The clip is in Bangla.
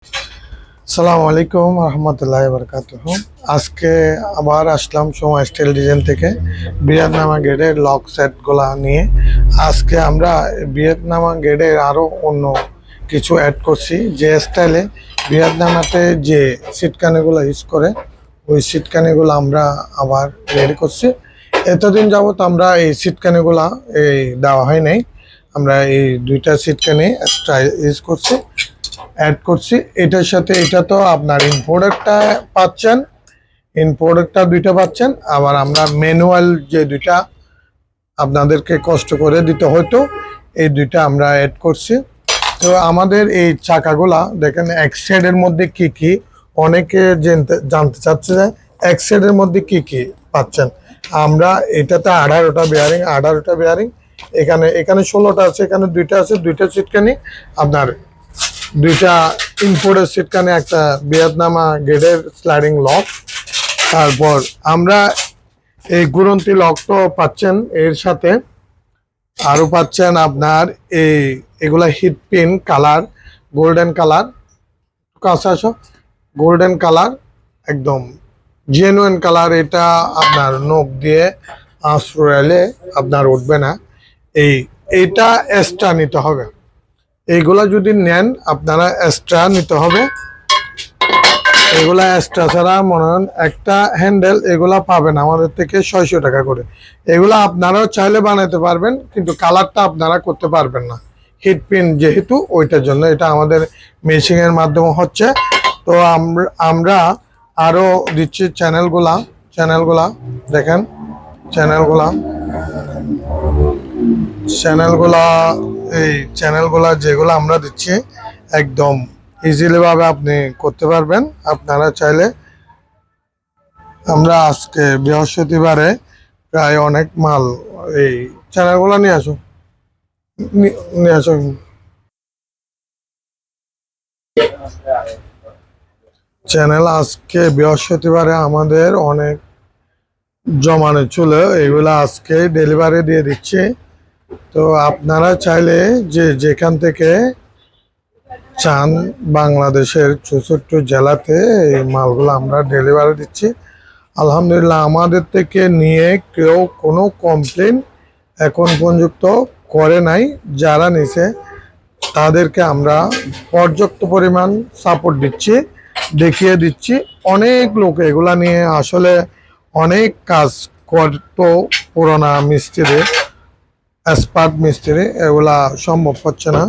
আসসালামু আলাইকুম রহমতুল্লাহ বরকাতুহ। আজকে আবার আসলাম সময় স্টাইল ডিজাইন থেকে ভিয়েতনামা গেটের লক সেটগুলা নিয়ে। আজকে আমরা ভিয়েতনামা গেটের আরও অন্য কিছু অ্যাড করছি, যে স্টাইলে ভিয়েতনামাতে যে সিটকানিগুলো ইউজ করে ওই সিটকানিগুলো আমরা আবার রেডি করছি। এতদিন যাবত আমরা এই সিটকানিগুলা দেওয়া হয় নাই, আমরা এই দুইটা সিটকানি এক্সট্রা ইউজ করছি, অ্যাড করছি। এটার সাথে এটা তো আপনার ইম্পোর্টারটা পাচ্ছেন, ইম্পোর্টারটা দুইটা পাচ্ছেন, আবার আমরা ম্যানুয়াল যে দুইটা আপনাদেরকে কষ্ট করে দিতে হতো এই দুইটা আমরা অ্যাড করছি। তো আমাদের এই চাকাগুলা দেখেন এক সাইডের মধ্যে কি কি, অনেকে জানতে চাচ্ছে যে এক সাইডের মধ্যে কি কি পাচ্ছেন। আমরা এটাতে 18টা বেয়ারিং, এখানে 16টা আছে, এখানে দুইটা আছে, দুইটা সিটকানি আপনার দুইটা ইম্পোর্টের সিটকানে, একটা ভিয়েতনামা গেটের স্লাইডিং লক। তারপর আমরা এই গুরন্তি লক তো পাচ্ছেন, এর সাথে আরও পাচ্ছেন আপনার এগুলা হিট পিন কালার, গোল্ডেন কালার, কাছে আসো, গোল্ডেন কালার একদম জেনুইন কালার। এটা আপনার নখ দিয়ে আঁচড়ালে আপনার উঠবে না, এইটা এক্সট্রা নিতে হবে। এইগুলা যদি নেন আপনারা এক্সট্রা নিতে হবে, এগুলা এক্সট্রা ছাড়া মনে হন একটা হ্যান্ডেল এগুলা পাবেন আমাদের থেকে 600 টাকা করে। এগুলা আপনারাও চাইলে বানাতে পারবেন, কিন্তু কালারটা আপনারা করতে পারবেন না, হিট পিন যেহেতু, ওইটার জন্য। এটা আমাদের মেশিনের মাধ্যমে হচ্ছে। তো আমরা আরও দিচ্ছি চ্যানেলগুলা দেখেন, চ্যানেলগুলা যেগুলো আমরা দিচ্ছি একদম ইজিলি ভাবে আপনি করতে পারবেন। আপনারা চাইলে, আমরা আজকে বৃহস্পতিবারে প্রায় অনেক মাল, এই চ্যানেলগুলো নিয়ে আসো। চ্যানেল আজকে বৃহস্পতিবারে আমাদের অনেক জমানো ছিল, এগুলো আজকে ডেলিভারি দিয়ে দিচ্ছে। তো আপনারা চাইলে যেখান থেকে চান বাংলাদেশের ছোট জেলাতে এই মালগুলো আমরা ডেলিভারি দিচ্ছি। আলহামদুলিল্লাহ, আমাদের থেকে নিয়ে কেউ কোনো কমপ্লেন এখন পর্যন্ত করে নাই। যারা নিছে তাদেরকে আমরা পর্যাপ্ত পরিমাণ সাপোর্ট দিচ্ছি, দেখিয়ে দিচ্ছি। অনেক লোক এগুলা নিয়ে আসলে অনেক কাজ করতো, পুরোনা মিস্ত্রি, এক্সপার্ট মিস্ত্রি, এগুলা সম্ভব হচ্ছে না।